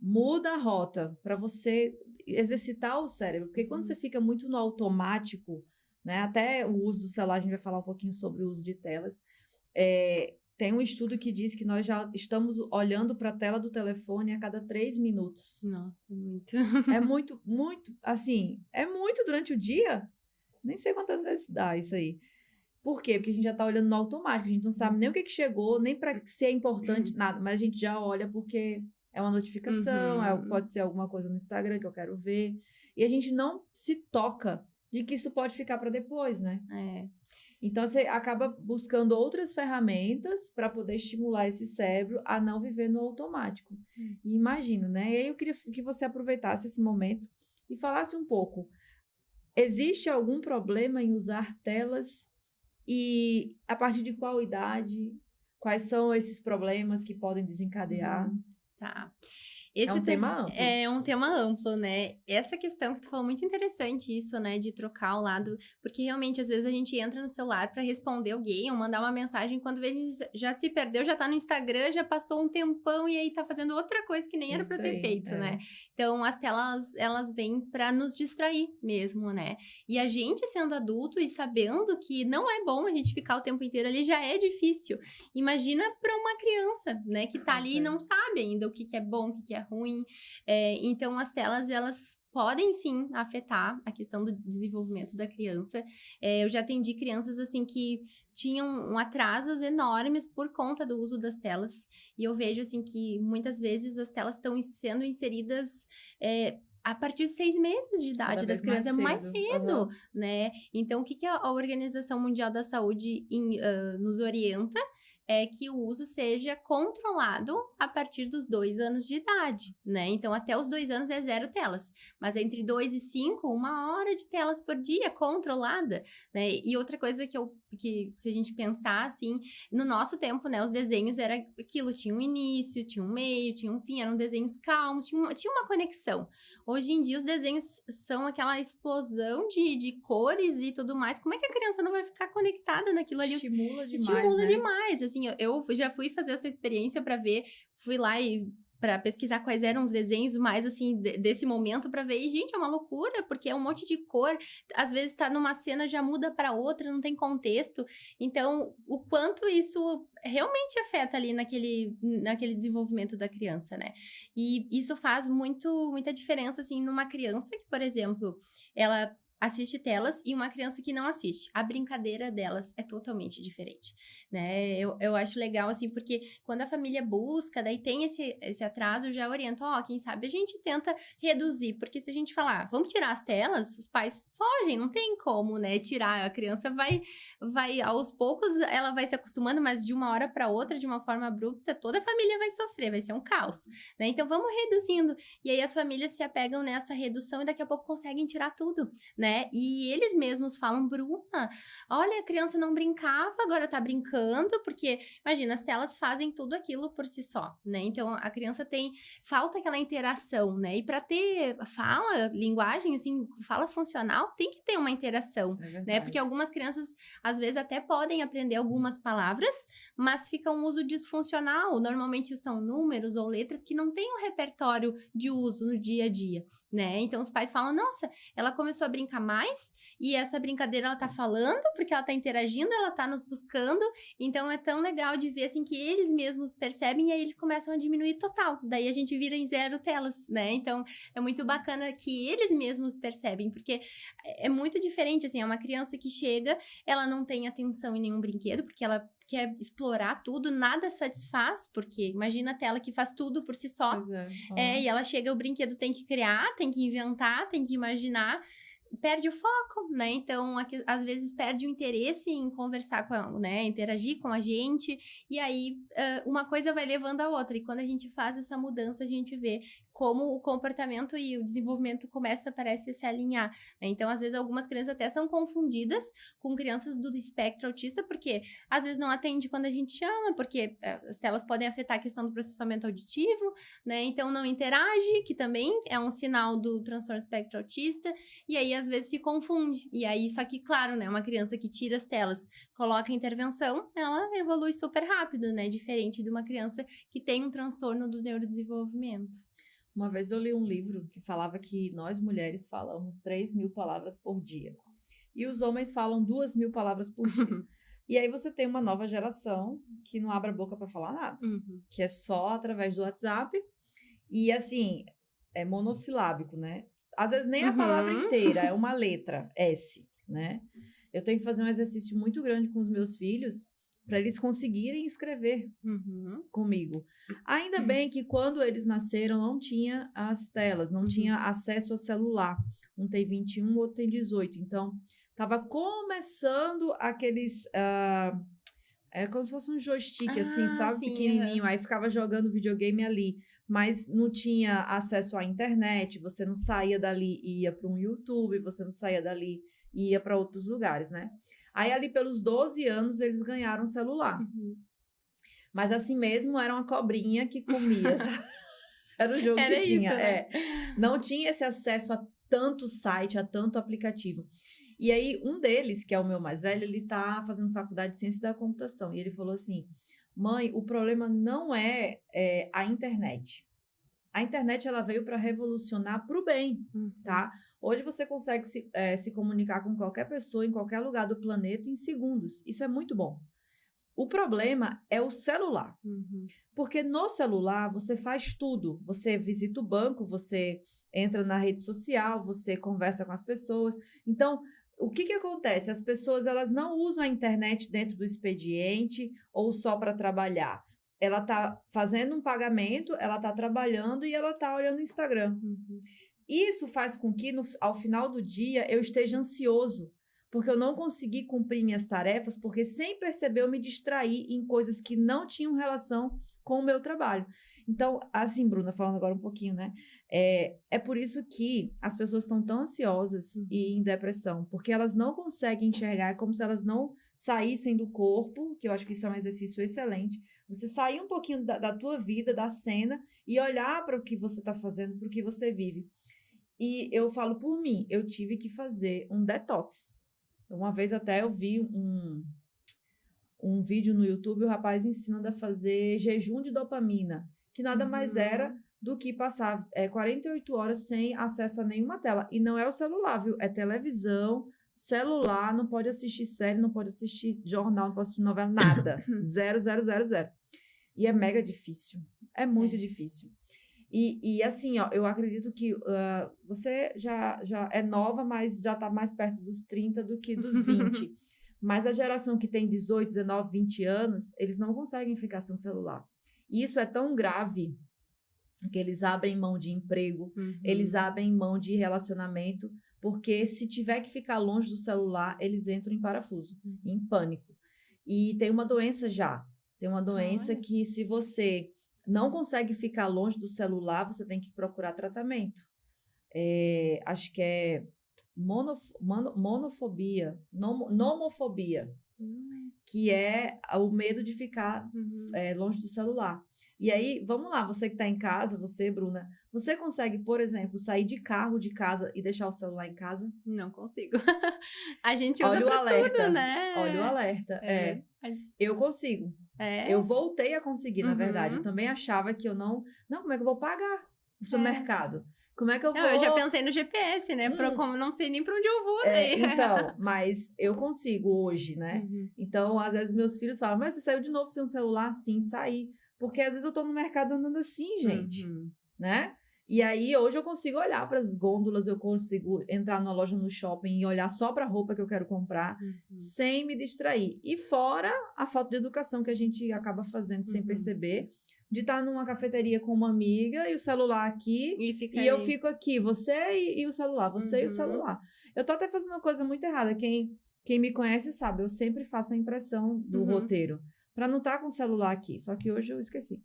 A: Muda a rota para você exercitar o cérebro, porque quando você fica muito no automático, né? Até o uso do celular, a gente vai falar um pouquinho sobre o uso de telas. Tem um estudo que diz que nós já estamos olhando para a tela do telefone a cada 3 minutos.
B: Nossa, muito.
A: É muito, muito, assim, é muito durante o dia. Nem sei quantas vezes dá isso aí. Por quê? Porque a gente já está olhando no automático, a gente não sabe nem o que chegou, nem para se é importante, nada, mas a gente já olha porque é uma notificação, pode ser alguma coisa no Instagram que eu quero ver, e a gente não se toca de que isso pode ficar para depois, né? Então, você acaba buscando outras ferramentas para poder estimular esse cérebro a não viver no automático. E imagina, né? E aí eu queria que você aproveitasse esse momento e falasse um pouco. Existe algum problema em usar telas? E a partir de qual idade? Quais são esses problemas que podem desencadear?
B: Tá.
A: É um tema amplo.
B: É um tema amplo, né? Essa questão que tu falou, muito interessante isso, né? De trocar o lado, porque realmente, às vezes, a gente entra no celular para responder alguém ou mandar uma mensagem, quando vê, a gente já se perdeu, já tá no Instagram, já passou um tempão e aí tá fazendo outra coisa que nem era pra ter feito, né? Então, as telas, elas vêm para nos distrair mesmo, né? E a gente, sendo adulto e sabendo que não é bom a gente ficar o tempo inteiro ali, já é difícil. Imagina para uma criança, né? Que tá ali e não sabe ainda o que é bom, o que é ruim. Então, as telas, elas podem sim afetar a questão do desenvolvimento da criança. Eu já atendi crianças assim que tinham atrasos enormes por conta do uso das telas. E eu vejo assim que muitas vezes as telas estão sendo inseridas a partir de 6 meses de idade das crianças, mais cedo, né? Então, o que a Organização Mundial da Saúde nos orienta é que o uso seja controlado a partir dos 2 anos de idade, né? Então, até os 2 anos é 0 telas. Mas entre 2 e 5, 1 hora de telas por dia controlada, né? E outra coisa que se a gente pensar, assim, no nosso tempo, né? Os desenhos era aquilo, tinha um início, tinha um meio, tinha um fim, eram desenhos calmos, tinha uma conexão. Hoje em dia, os desenhos são aquela explosão de cores e tudo mais. Como é que a criança não vai ficar conectada naquilo ali?
A: Estimula demais,
B: Estimula
A: né?
B: demais, assim, eu já fui fazer essa experiência para ver, fui lá para pesquisar quais eram os desenhos mais, assim, desse momento para ver, e, gente, é uma loucura, porque é um monte de cor, às vezes tá numa cena, já muda para outra, não tem contexto, então, o quanto isso realmente afeta ali naquele desenvolvimento da criança, né? E isso faz muita diferença, assim, numa criança que, por exemplo, ela assiste telas e uma criança que não assiste. A brincadeira delas é totalmente diferente, né? Eu acho legal, assim, porque quando a família busca, daí tem esse atraso, eu já oriento, quem sabe a gente tenta reduzir, porque se a gente falar, vamos tirar as telas, os pais fogem, não tem como, né, tirar, a criança vai aos poucos, ela vai se acostumando, mas de uma hora para outra, de uma forma abrupta, toda a família vai sofrer, vai ser um caos, né? Então, vamos reduzindo. E aí, as famílias se apegam nessa redução e daqui a pouco conseguem tirar tudo, né? E eles mesmos falam, Bruna, olha, a criança não brincava, agora tá brincando, porque, imagina, as telas fazem tudo aquilo por si só, né? Então, a criança falta aquela interação, né? E para ter linguagem, assim, fala funcional, tem que ter uma interação, né? Porque algumas crianças, às vezes, até podem aprender algumas palavras, mas fica um uso disfuncional. Normalmente são números ou letras que não têm um repertório de uso no dia a dia, né? Então, os pais falam, nossa, ela começou a brincar mais e essa brincadeira ela tá falando porque ela tá interagindo, ela tá nos buscando, então é tão legal de ver, assim, que eles mesmos percebem e aí eles começam a diminuir total, daí a gente vira em 0 telas, né? Então, é muito bacana que eles mesmos percebem, porque é muito diferente, assim, é uma criança que chega, ela não tem atenção em nenhum brinquedo, porque ela quer explorar tudo, nada satisfaz, porque imagina a tela que faz tudo por si só.
A: Pois
B: E ela chega, o brinquedo tem que criar, tem que inventar, tem que imaginar. perde o foco, né? Então, às vezes perde o interesse em conversar com ela, né? Interagir com a gente, e aí uma coisa vai levando a outra. E quando a gente faz essa mudança, a gente vê como o comportamento e o desenvolvimento parece se alinhar, né? Então, às vezes, algumas crianças até são confundidas com crianças do espectro autista, porque às vezes não atende quando a gente chama, porque as telas podem afetar a questão do processamento auditivo, né? Então, não interage, que também é um sinal do transtorno espectro autista, e aí, às vezes, se confunde. E aí, só que, claro, né? Uma criança que tira as telas, coloca a intervenção, ela evolui super rápido, né? Diferente de uma criança que tem um transtorno do neurodesenvolvimento.
A: Uma vez eu li um livro que falava que nós mulheres falamos 3.000 palavras por dia. E os homens falam 2.000 palavras por dia. E aí você tem uma nova geração que não abre a boca para falar nada. Que é só através do WhatsApp. E assim, é monossilábico, né? Às vezes nem a palavra inteira, é uma letra, S, né? Eu tenho que fazer um exercício muito grande com os meus filhos para eles conseguirem escrever comigo. Ainda bem que quando eles nasceram não tinha as telas, não tinha acesso a celular. Um tem 21, o outro tem 18. Então, estava começando aqueles... é como se fosse um joystick, assim, sabe? Sim, pequenininho. Aí ficava jogando videogame ali. Mas não tinha acesso à internet. Você não saía dali e ia para um YouTube. Você não saía dali e ia para outros lugares, né? Aí, ali pelos 12 anos, eles ganharam um celular. Mas assim mesmo, era uma cobrinha que comia. Era o jogo que tinha. Isso, né? Não tinha esse acesso a tanto site, a tanto aplicativo. E aí, um deles, que é o meu mais velho, ele tá fazendo faculdade de ciência da computação. E ele falou assim, mãe, o problema não é a internet. A internet, ela veio para revolucionar para o bem, tá? Hoje você consegue se comunicar com qualquer pessoa em qualquer lugar do planeta em segundos. Isso é muito bom. O problema é o celular. Porque no celular você faz tudo. Você visita o banco, você entra na rede social, você conversa com as pessoas. Então, o que acontece? As pessoas, elas não usam a internet dentro do expediente ou só para trabalhar. Ela está fazendo um pagamento, ela está trabalhando e ela está olhando o Instagram. Isso faz com que, ao final do dia, eu esteja ansioso, porque eu não consegui cumprir minhas tarefas, porque sem perceber eu me distraí em coisas que não tinham relação com o meu trabalho. Então, assim, Bruna, falando agora um pouquinho, né? É por isso que as pessoas estão tão ansiosas e em depressão, porque elas não conseguem enxergar, é como se elas não saíssem do corpo, que eu acho que isso é um exercício excelente. Você sair um pouquinho da tua vida, da cena, e olhar para o que você está fazendo, para o que você vive. E eu falo por mim, eu tive que fazer um detox. Uma vez até eu vi um vídeo no YouTube, o rapaz ensinando a fazer jejum de dopamina, que nada mais era do que passar 48 horas sem acesso a nenhuma tela. E não é o celular, viu? É televisão, celular, não pode assistir série, não pode assistir jornal, não pode assistir novela, nada. 0, 0, 0, 0. E é mega difícil. É muito difícil. E assim, ó, eu acredito que você já é nova, mas já está mais perto dos 30 do que dos 20. Mas a geração que tem 18, 19, 20 anos, eles não conseguem ficar sem um celular. E isso é tão grave que eles abrem mão de emprego, eles abrem mão de relacionamento, porque se tiver que ficar longe do celular, eles entram em parafuso, em pânico. E tem uma doença já. Tem uma doença que se você não consegue ficar longe do celular, você tem que procurar tratamento. Acho que é nomofobia, que é o medo de ficar longe do celular. E aí, vamos lá, você que está em casa, você, Bruna, você consegue, por exemplo, sair de carro de casa e deixar o celular em casa?
B: Não consigo. A gente usa pra tudo, né?
A: Olha o alerta. Eu consigo. Eu voltei a conseguir, na verdade. Eu também achava que eu não... Não, como é que eu vou pagar no supermercado? Como é que eu vou...
B: Eu já pensei no GPS, né? Como não sei nem pra onde eu vou.
A: Então, mas eu consigo hoje, né? Então, às vezes meus filhos falam, mas você saiu de novo sem um celular? Sim, saí. Porque às vezes eu tô no mercado andando assim, gente, né? E aí, hoje eu consigo olhar para as gôndolas, eu consigo entrar numa loja no shopping e olhar só para a roupa que eu quero comprar, sem me distrair. E fora a falta de educação que a gente acaba fazendo sem perceber, de estar numa cafeteria com uma amiga e o celular aqui,
B: E
A: eu fico aqui, você e o celular, você e o
B: Uhum.
A: celular. Eu tô até fazendo uma coisa muito errada. Quem me conhece sabe, eu sempre faço a impressão do roteiro, para não estar com o celular aqui. Só que hoje eu esqueci.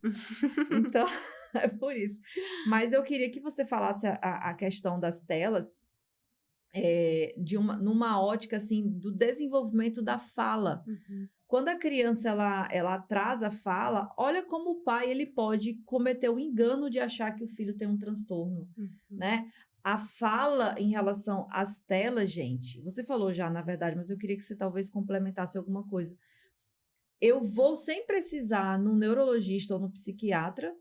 A: Então, é por isso. Mas eu queria que você falasse a questão das telas, numa ótica, assim, do desenvolvimento da fala. Quando a criança, ela atrasa a fala, olha como o pai, ele pode cometer o engano de achar que o filho tem um transtorno, né? A fala em relação às telas, gente, você falou já, na verdade, mas eu queria que você talvez complementasse alguma coisa. Eu vou, sem precisar, no neurologista ou no psiquiatra,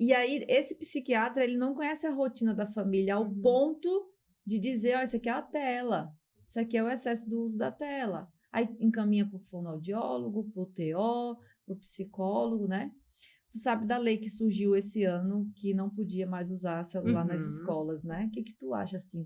A: e aí esse psiquiatra, ele não conhece a rotina da família ao ponto de dizer, ó, isso aqui é a tela, isso aqui é o excesso do uso da tela. Aí encaminha para o fonoaudiólogo, para o TO, para o psicólogo, né? Tu sabe da lei que surgiu esse ano, que não podia mais usar celular nas escolas, né? O que tu acha, assim?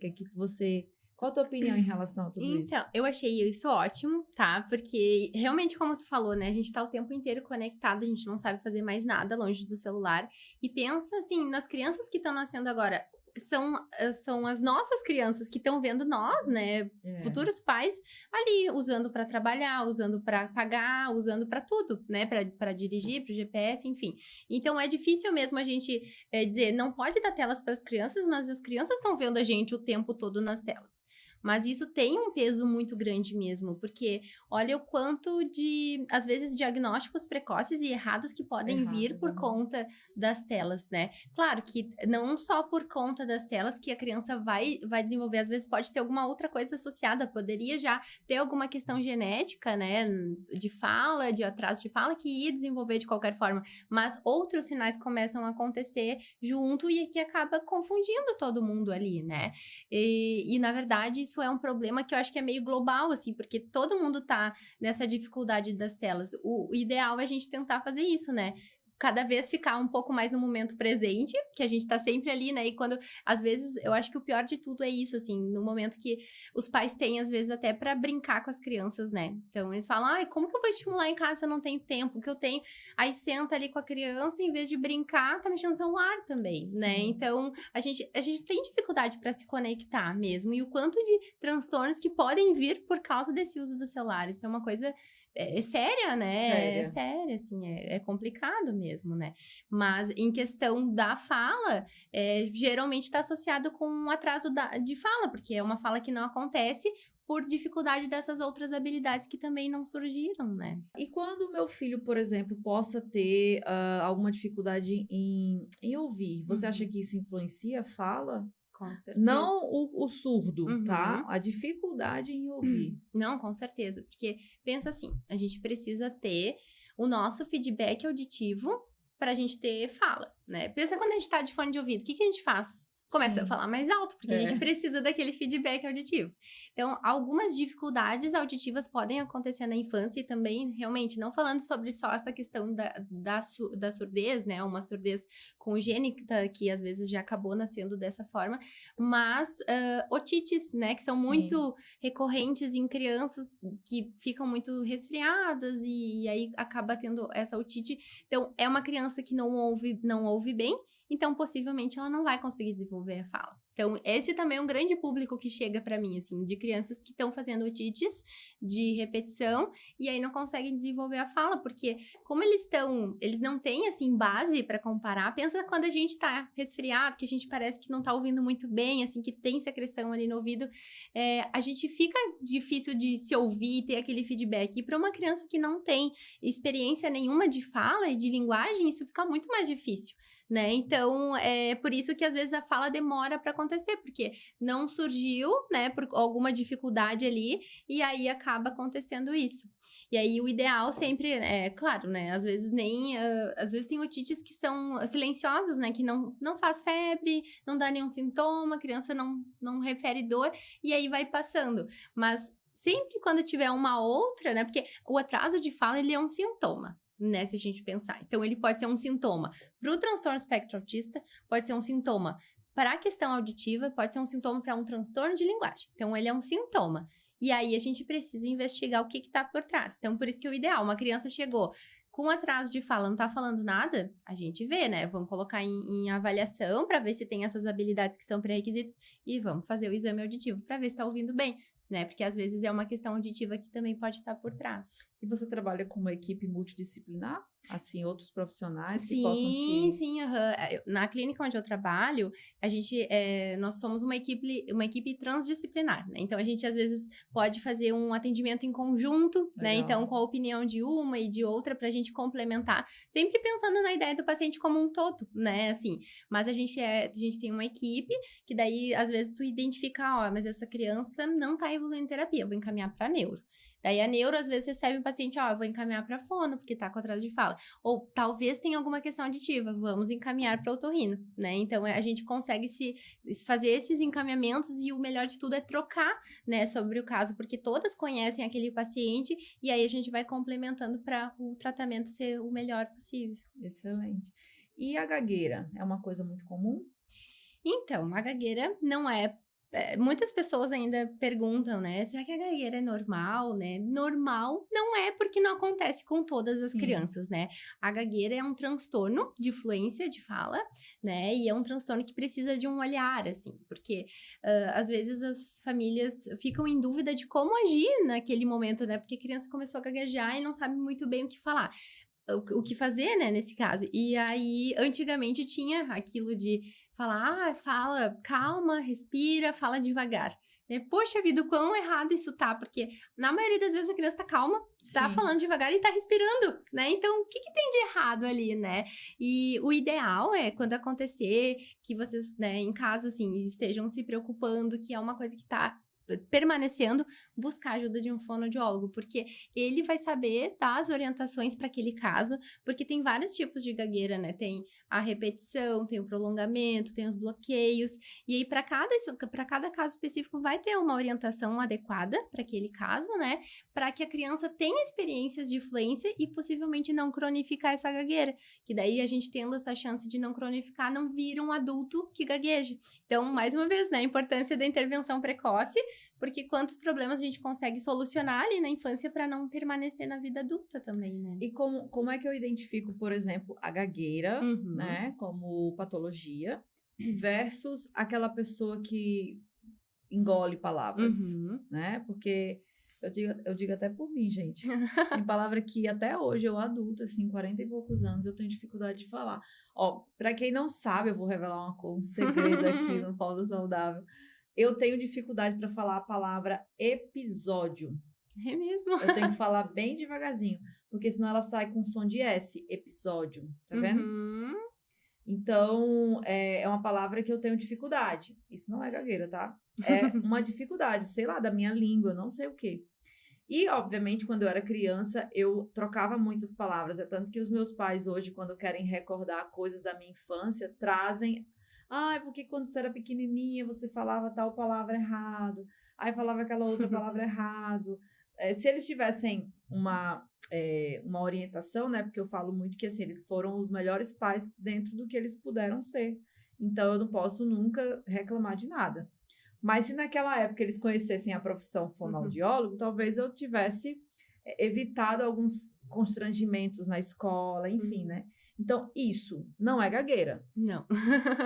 A: Qual a tua opinião em relação a tudo isso?
B: Então, eu achei isso ótimo, tá? Porque realmente, como tu falou, né? A gente tá o tempo inteiro conectado, a gente não sabe fazer mais nada longe do celular. E pensa, assim, nas crianças que estão nascendo agora. São as nossas crianças que estão vendo nós, né? Futuros pais ali, usando para trabalhar, usando para pagar, usando para tudo, né? Para dirigir, para o GPS, enfim. Então, é difícil mesmo a gente dizer, não pode dar telas para as crianças, mas as crianças estão vendo a gente o tempo todo nas telas. Mas isso tem um peso muito grande mesmo, porque olha o quanto de, às vezes, diagnósticos precoces e errados que podem vir por conta das telas, né? Claro que não só por conta das telas que a criança vai desenvolver, às vezes pode ter alguma outra coisa associada, poderia já ter alguma questão genética, né, de fala, de atraso de fala, que ia desenvolver de qualquer forma, mas outros sinais começam a acontecer junto e que acaba confundindo todo mundo ali, né? E na verdade, isso é um problema que eu acho que é meio global, assim, porque todo mundo tá nessa dificuldade das telas. O ideal é a gente tentar fazer isso, né? Cada vez ficar um pouco mais no momento presente, que a gente tá sempre ali, né? E quando, às vezes, eu acho que o pior de tudo é isso, assim, no momento que os pais têm, às vezes, até pra brincar com as crianças, né? Então, eles falam, ai, como que eu vou estimular em casa se eu não tenho tempo? O que eu tenho? Aí senta ali com a criança, em vez de brincar, tá mexendo no celular também, né? Então, a gente tem dificuldade pra se conectar mesmo. E o quanto de transtornos que podem vir por causa desse uso do celular. Isso é uma coisa séria, né?
A: Séria.
B: É séria, assim, é complicado mesmo, né? Mas em questão da fala, geralmente está associado com um atraso de fala, porque é uma fala que não acontece por dificuldade dessas outras habilidades que também não surgiram, né?
A: E quando o meu filho, por exemplo, possa ter alguma dificuldade em ouvir, você acha que isso influencia a fala?
B: Com certeza.
A: Não o surdo, tá? A dificuldade em ouvir.
B: Não, com certeza. Porque pensa assim, a gente precisa ter o nosso feedback auditivo para a gente ter fala, né? Pensa quando a gente tá de fone de ouvido, o que a gente faz? Começa a falar mais alto, porque a gente precisa daquele feedback auditivo. Então, algumas dificuldades auditivas podem acontecer na infância e também, realmente, não falando sobre só essa questão da surdez, né? Uma surdez congênita, que às vezes já acabou nascendo dessa forma, mas otites, né? Que são muito recorrentes em crianças que ficam muito resfriadas e aí acaba tendo essa otite. Então, é uma criança que não ouve bem, então possivelmente ela não vai conseguir desenvolver a fala. Então, esse também é um grande público que chega para mim, assim, de crianças que estão fazendo otites de repetição e aí não conseguem desenvolver a fala, porque como eles não têm, assim, base para comparar. Pensa quando a gente tá resfriado, que a gente parece que não tá ouvindo muito bem, assim, que tem secreção ali no ouvido, a gente fica difícil de se ouvir e ter aquele feedback. E para uma criança que não tem experiência nenhuma de fala e de linguagem, isso fica muito mais difícil, né? Então, é por isso que às vezes a fala demora para acontecer, porque não surgiu, né, por alguma dificuldade ali, e aí acaba acontecendo isso. E aí o ideal sempre, claro, né, às vezes às vezes tem otites que são silenciosas, né, que não faz febre, não dá nenhum sintoma, a criança não refere dor, e aí vai passando. Mas sempre quando tiver uma outra, né, porque o atraso de fala, ele é um sintoma, né, se a gente pensar. Então, ele pode ser um sintoma para o transtorno espectro autista, pode ser um sintoma para a questão auditiva, pode ser um sintoma para um transtorno de linguagem. Então, ele é um sintoma. E aí, a gente precisa investigar o que está por trás. Então, por isso que o ideal, uma criança chegou com atraso de fala, não tá falando nada, a gente vê, né? Vamos colocar em avaliação para ver se tem essas habilidades que são pré-requisitos e vamos fazer o exame auditivo para ver se tá ouvindo bem, né? Porque às vezes é uma questão auditiva que também pode estar por trás.
A: E você trabalha com uma equipe multidisciplinar? Assim, outros profissionais que
B: Sim,
A: possam te...
B: sim, aham. Na clínica onde eu trabalho, nós somos uma equipe transdisciplinar, né? Então, a gente, às vezes, pode fazer um atendimento em conjunto, né?
A: Legal.
B: Então, com a opinião de uma e de outra, pra gente complementar, sempre pensando na ideia do paciente como um todo, né? Assim, mas a gente tem uma equipe que daí, às vezes, tu identifica, ó, mas essa criança não tá evoluindo em terapia, eu vou encaminhar pra neuro. Daí a neuro, às vezes, recebe um paciente, ó, eu vou encaminhar para fono, porque tá com atraso de fala. Ou talvez tenha alguma questão auditiva, vamos encaminhar para otorrino, né? Então, a gente consegue fazer esses encaminhamentos e o melhor de tudo é trocar, né, sobre o caso, porque todas conhecem aquele paciente e aí a gente vai complementando para o tratamento ser o melhor possível.
A: Excelente. E a gagueira? É uma coisa muito comum?
B: Então, a gagueira não é... muitas pessoas ainda perguntam, né? Será que a gagueira é normal, né? Normal não é, porque não acontece com todas as crianças, né? A gagueira é um transtorno de fluência de fala, né? E é um transtorno que precisa de um olhar, assim. Porque, às vezes, as famílias ficam em dúvida de como agir naquele momento, né? Porque a criança começou a gaguejar e não sabe muito bem o que falar. O que fazer, né, nesse caso. E aí, antigamente tinha aquilo de falar, fala, calma, respira, fala devagar. Né? Poxa vida, o quão errado isso tá, porque na maioria das vezes a criança tá calma, tá falando devagar e tá respirando, né? Então, o que tem de errado ali, né? E o ideal é, quando acontecer, que vocês, né, em casa, assim, estejam se preocupando, que é uma coisa que tá permanecendo, buscar a ajuda de um fonoaudiólogo, porque ele vai saber dar as orientações para aquele caso, porque tem vários tipos de gagueira, né? Tem a repetição, tem o prolongamento, tem os bloqueios, e aí para cada caso específico vai ter uma orientação adequada para aquele caso, né? Para que a criança tenha experiências de fluência e possivelmente não cronificar essa gagueira, que daí a gente tendo essa chance de não cronificar, não vira um adulto que gagueje. Então, mais uma vez, né? A importância da intervenção precoce, porque quantos problemas a gente consegue solucionar ali na infância para não permanecer na vida adulta também, né?
A: E como é que eu identifico, por exemplo, a gagueira, né, como patologia, versus aquela pessoa que engole palavras, né? Porque eu digo até por mim, gente. Tem palavra que até hoje, eu adulta, assim, 40 e poucos anos, eu tenho dificuldade de falar. Ó, pra quem não sabe, eu vou revelar um segredo aqui no Pausa Saudável. Eu tenho dificuldade para falar a palavra episódio.
B: É mesmo?
A: Eu tenho que falar bem devagarzinho, porque senão ela sai com som de S, episódio, tá vendo? Então, é uma palavra que eu tenho dificuldade. Isso não é gagueira, tá? É uma dificuldade, sei lá, da minha língua, não sei o quê. E, obviamente, quando eu era criança, eu trocava muitas palavras. É tanto que os meus pais hoje, quando querem recordar coisas da minha infância, trazem... Ah, porque quando você era pequenininha, você falava tal palavra errado. Aí falava aquela outra palavra errado. Se eles tivessem uma orientação, né? Porque eu falo muito que, assim, eles foram os melhores pais dentro do que eles puderam ser. Então, eu não posso nunca reclamar de nada. Mas se naquela época eles conhecessem a profissão fonoaudiólogo, talvez eu tivesse evitado alguns constrangimentos na escola, enfim, né? Então, isso não é gagueira.
B: Não.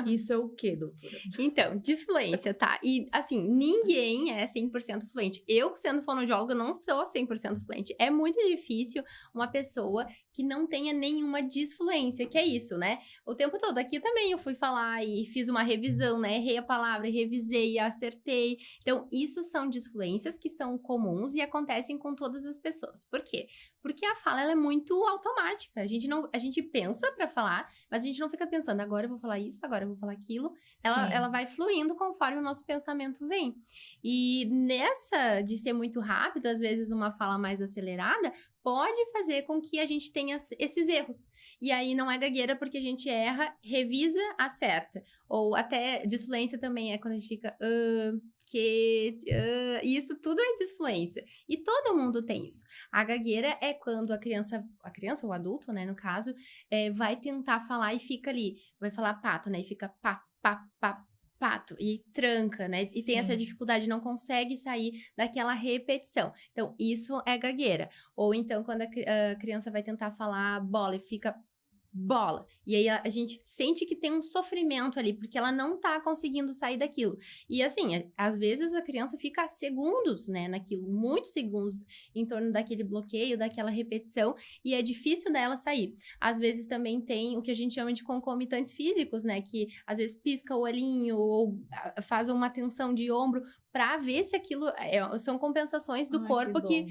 A: Isso é o quê, doutora?
B: Então, disfluência, tá? E, assim, ninguém é 100% fluente. Eu, sendo fonoaudióloga, não sou 100% fluente. É muito difícil uma pessoa que não tenha nenhuma disfluência, que é isso, né? O tempo todo. Aqui também eu fui falar e fiz uma revisão, né? Errei a palavra, revisei, acertei. Então, isso são disfluências que são comuns e acontecem com todas as pessoas. Por quê? Porque a fala, ela é muito automática. A gente pensa para falar, mas a gente não fica pensando, agora eu vou falar isso, agora eu vou falar aquilo. Ela vai fluindo conforme o nosso pensamento vem. E nessa de ser muito rápido, às vezes uma fala mais acelerada, pode fazer com que a gente tenha esses erros. E aí não é gagueira porque a gente erra, revisa, acerta. Ou até disfluência também é quando a gente fica... isso tudo é disfluência. E todo mundo tem isso. A gagueira é quando a criança ou o adulto, né, no caso, vai tentar falar e fica ali. Vai falar pato, né? E fica pato. Exato, e tranca, né? E tem essa
A: Sim.
B: dificuldade, não consegue sair daquela repetição. Então, isso é gagueira. Ou então, quando a criança vai tentar falar bola e fica bola. E aí a gente sente que tem um sofrimento ali, porque ela não tá conseguindo sair daquilo. E assim, às vezes a criança fica segundos, né, naquilo, muitos segundos em torno daquele bloqueio, daquela repetição, e é difícil dela sair. Às vezes também tem o que a gente chama de concomitantes físicos, né, que às vezes pisca o olhinho ou faz uma tensão de ombro para ver se aquilo são compensações do corpo que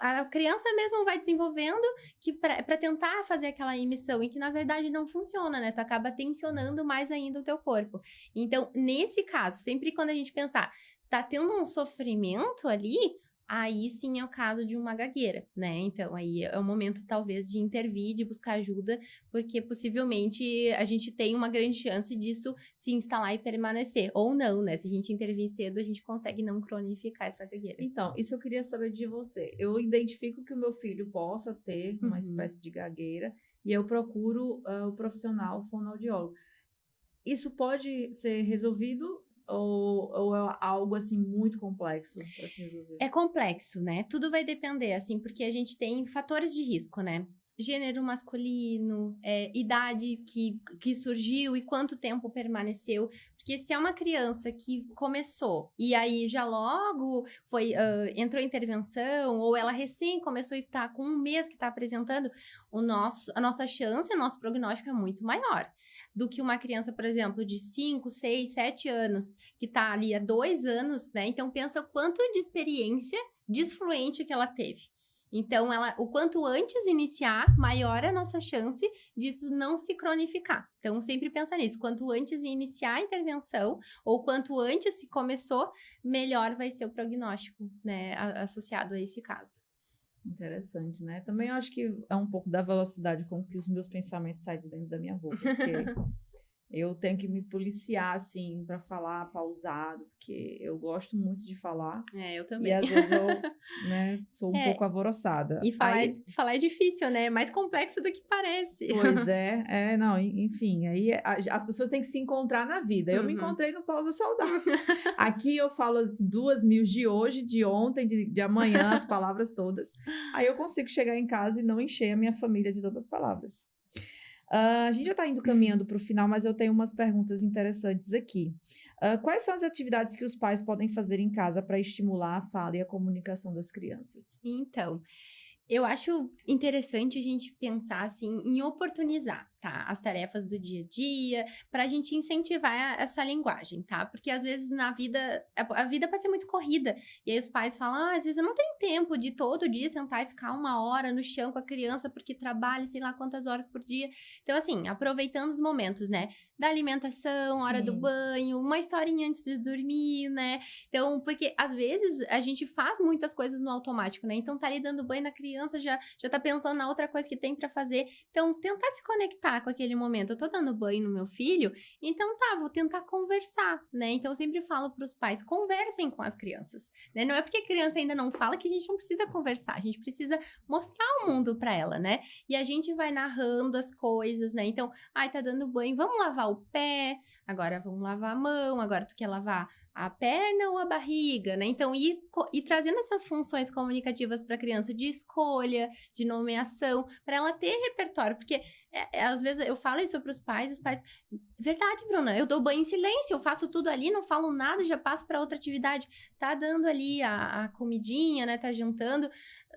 B: a criança mesmo vai desenvolvendo que para tentar fazer aquela emissão e que na verdade não funciona, né? Tu acaba tensionando mais ainda o teu corpo. Então, nesse caso, sempre quando a gente pensar, tá tendo um sofrimento ali, aí sim é o caso de uma gagueira, né? Então, aí é o momento, talvez, de intervir, de buscar ajuda, porque possivelmente a gente tem uma grande chance disso se instalar e permanecer. Ou não, né? Se a gente intervir cedo, a gente consegue não cronificar essa gagueira.
A: Então, isso eu queria saber de você. Eu identifico que o meu filho possa ter uma espécie de gagueira e eu procuro o profissional fonoaudiólogo. Isso pode ser resolvido ou é algo, assim, muito complexo para se resolver?
B: É complexo, né? Tudo vai depender, assim, porque a gente tem fatores de risco, né? Gênero masculino, idade que surgiu e quanto tempo permaneceu. Porque se é uma criança que começou e aí já logo entrou em intervenção, ou ela recém começou a estar com um mês que está apresentando, a nossa chance, o nosso prognóstico é muito maior do que uma criança, por exemplo, de 5, 6, 7 anos, que está ali há 2 anos, né? Então, pensa o quanto de experiência desfluente que ela teve. Então, o quanto antes iniciar, maior é a nossa chance disso não se cronificar. Então, sempre pensa nisso. Quanto antes iniciar a intervenção, ou quanto antes se começou, melhor vai ser o prognóstico, né, associado a esse caso.
A: Interessante, né? Também acho que é um pouco da velocidade com que os meus pensamentos saem de dentro da minha boca, porque eu tenho que me policiar, assim, para falar pausado, porque eu gosto muito de falar.
B: Eu também.
A: E às vezes eu, né, sou um pouco alvoroçada.
B: E falar é difícil, né? É mais complexo do que parece.
A: Pois não, enfim, aí as pessoas têm que se encontrar na vida. Eu me encontrei no Pausa Saudável. Aqui eu falo as 2.000 de hoje, de ontem, de amanhã, as palavras todas. Aí eu consigo chegar em casa e não encher a minha família de tantas palavras. A gente já está indo caminhando para o final, mas eu tenho umas perguntas interessantes aqui. Quais são as atividades que os pais podem fazer em casa para estimular a fala e a comunicação das crianças?
B: Então, eu acho interessante a gente pensar, assim, em oportunizar, tá? As tarefas do dia a dia, para a gente incentivar essa linguagem, tá? Porque às vezes na vida, a vida pode ser muito corrida, e aí os pais falam, às vezes eu não tenho tempo de todo dia sentar e ficar 1 hora no chão com a criança, porque trabalha sei lá quantas horas por dia. Então, assim, aproveitando os momentos, né? Da alimentação, hora do banho, uma historinha antes de dormir, né? Então, porque às vezes a gente faz muitas coisas no automático, né? Então, tá ali dando banho na criança, já tá pensando na outra coisa que tem para fazer. Então, tentar se conectar com aquele momento. Eu tô dando banho no meu filho, então vou tentar conversar, né? Então, eu sempre falo pros pais, conversem com as crianças, né? Não é porque a criança ainda não fala que a gente não precisa conversar, a gente precisa mostrar o mundo para ela, né? E a gente vai narrando as coisas, né? Então, tá dando banho, vamos lavar o pé, agora vamos lavar a mão, agora tu quer lavar a perna ou a barriga, né? Então, ir trazendo essas funções comunicativas para a criança de escolha, de nomeação, para ela ter repertório, porque às vezes eu falo isso para os pais, verdade, Bruna, eu dou banho em silêncio, eu faço tudo ali, não falo nada, já passo para outra atividade. Tá dando ali a comidinha, né? Tá jantando,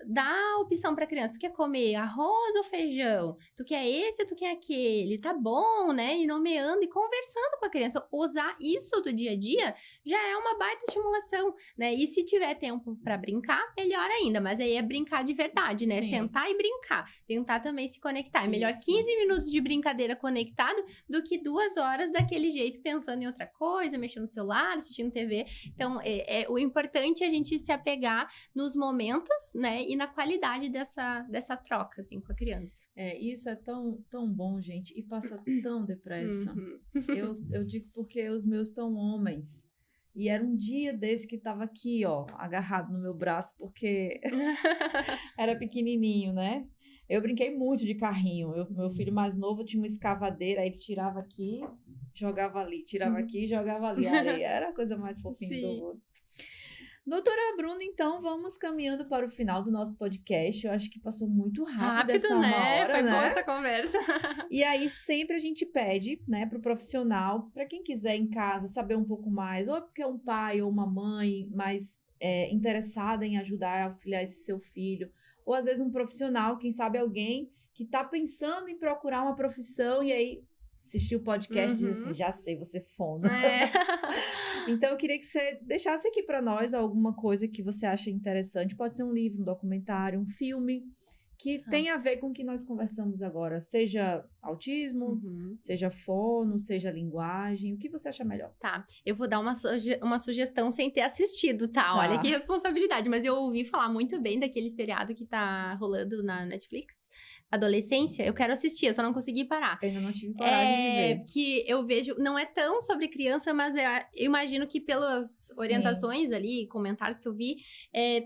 B: dá a opção para a criança, tu quer comer arroz ou feijão? Tu quer esse ou tu quer aquele? Tá bom, né? E nomeando e conversando com a criança, usar isso do dia a dia já é uma baita estimulação, né? E se tiver tempo para brincar, melhor ainda, mas aí é brincar de verdade, né?
A: Sim.
B: Sentar e brincar, tentar também se conectar. É melhor
A: Isso.
B: 15 minutos de brincadeira conectado do que 2 horas daquele jeito, pensando em outra coisa, mexendo no celular, assistindo TV. Então, o importante é a gente se apegar nos momentos, né? E na qualidade dessa troca, assim, com a criança.
A: Isso é tão, tão bom, gente, e passa tão depressa. Eu digo porque os meus estão homens. E era um dia desse que tava aqui, ó, agarrado no meu braço, porque era pequenininho, né? Eu brinquei muito de carrinho. Meu filho mais novo tinha uma escavadeira, aí ele tirava aqui, jogava ali, tirava aqui, jogava ali. A areia era a coisa mais fofinha do mundo. Doutora Bruna, então, vamos caminhando para o final do nosso podcast. Eu acho que passou muito rápido essa
B: né?
A: uma hora,
B: Foi
A: né?
B: boa essa conversa.
A: E aí, sempre a gente pede, né, para o profissional, para quem quiser em casa saber um pouco mais, ou é porque é um pai ou uma mãe mais interessada em ajudar a auxiliar esse seu filho, ou às vezes um profissional, quem sabe alguém que está pensando em procurar uma profissão e aí assistir o podcast e dizer assim, já sei, você foda. Então, eu queria que você deixasse aqui para nós alguma coisa que você acha interessante. Pode ser um livro, um documentário, um filme, que tem a ver com o que nós conversamos agora. Seja autismo, seja fono, seja linguagem. O que você acha melhor?
B: Tá, eu vou dar uma sugestão sem ter assistido, tá? Olha que responsabilidade. Mas eu ouvi falar muito bem daquele seriado que tá rolando na Netflix. Adolescência, eu quero assistir, eu só não consegui parar.
A: Eu ainda não tive coragem de ver.
B: Que eu vejo, não é tão sobre criança, mas eu imagino que pelas orientações ali, comentários que eu vi,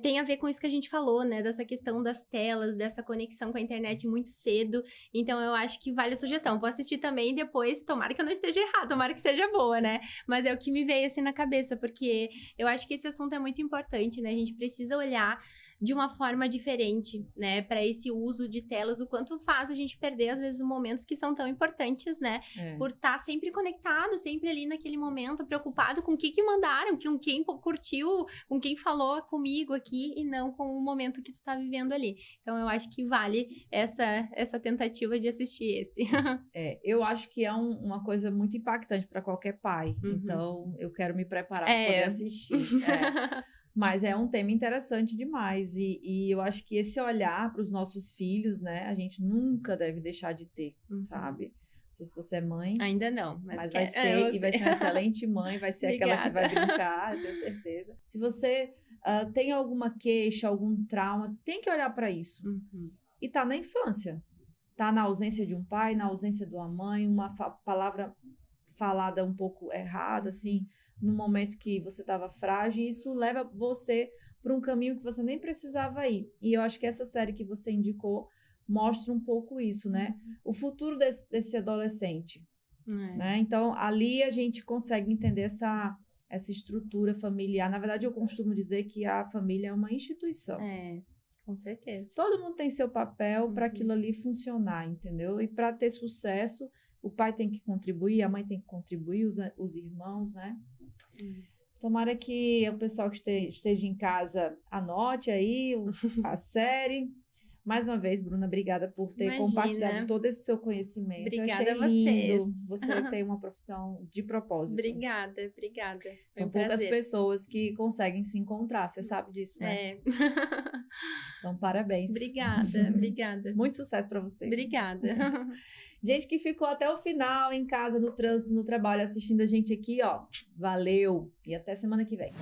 B: tem a ver com isso que a gente falou, né? Dessa questão das telas, dessa conexão com a internet muito cedo. Então, eu acho que vale a sugestão. Vou assistir também e depois, tomara que eu não esteja errado, tomara que seja boa, né? Mas é o que me veio assim na cabeça, porque eu acho que esse assunto é muito importante, né? A gente precisa olhar de uma forma diferente, né, para esse uso de telas, o quanto faz a gente perder, às vezes, momentos que são tão importantes, né, por estar sempre conectado, sempre ali naquele momento, preocupado com o que mandaram, com quem curtiu, com quem falou comigo aqui, e não com o momento que tu tá vivendo ali. Então, eu acho que vale essa tentativa de assistir esse.
A: Eu acho que é uma coisa muito impactante para qualquer pai, então eu quero me preparar para poder assistir. Mas é um tema interessante demais e eu acho que esse olhar para os nossos filhos, né, a gente nunca deve deixar de ter, sabe? Não sei se você é mãe.
B: Ainda não.
A: Mas vai ser, e vai ser uma excelente mãe, vai ser aquela que vai brincar, eu tenho certeza. Se você tem alguma queixa, algum trauma, tem que olhar para isso. E tá na infância. Tá na ausência de um pai, na ausência de uma mãe, uma palavra falada um pouco errada, assim, no momento que você estava frágil, e isso leva você para um caminho que você nem precisava ir. E eu acho que essa série que você indicou mostra um pouco isso, né? O futuro desse adolescente, né? Então, ali a gente consegue entender essa estrutura familiar. Na verdade, eu costumo dizer que a família é uma instituição.
B: Com certeza.
A: Todo mundo tem seu papel para aquilo ali funcionar, entendeu? E para ter sucesso, o pai tem que contribuir, a mãe tem que contribuir, os irmãos, né? Tomara que o pessoal que esteja em casa anote aí a série. Mais uma vez, Bruna, obrigada por ter compartilhado todo esse seu conhecimento.
B: Obrigada
A: Eu achei lindo você ter uma profissão de propósito.
B: Obrigada.
A: São poucas pessoas que conseguem se encontrar, você sabe disso, né? Então, parabéns.
B: Obrigada.
A: Muito sucesso para você.
B: Obrigada.
A: Gente que ficou até o final em casa, no trânsito, no trabalho, assistindo a gente aqui, ó. Valeu! E até semana que vem.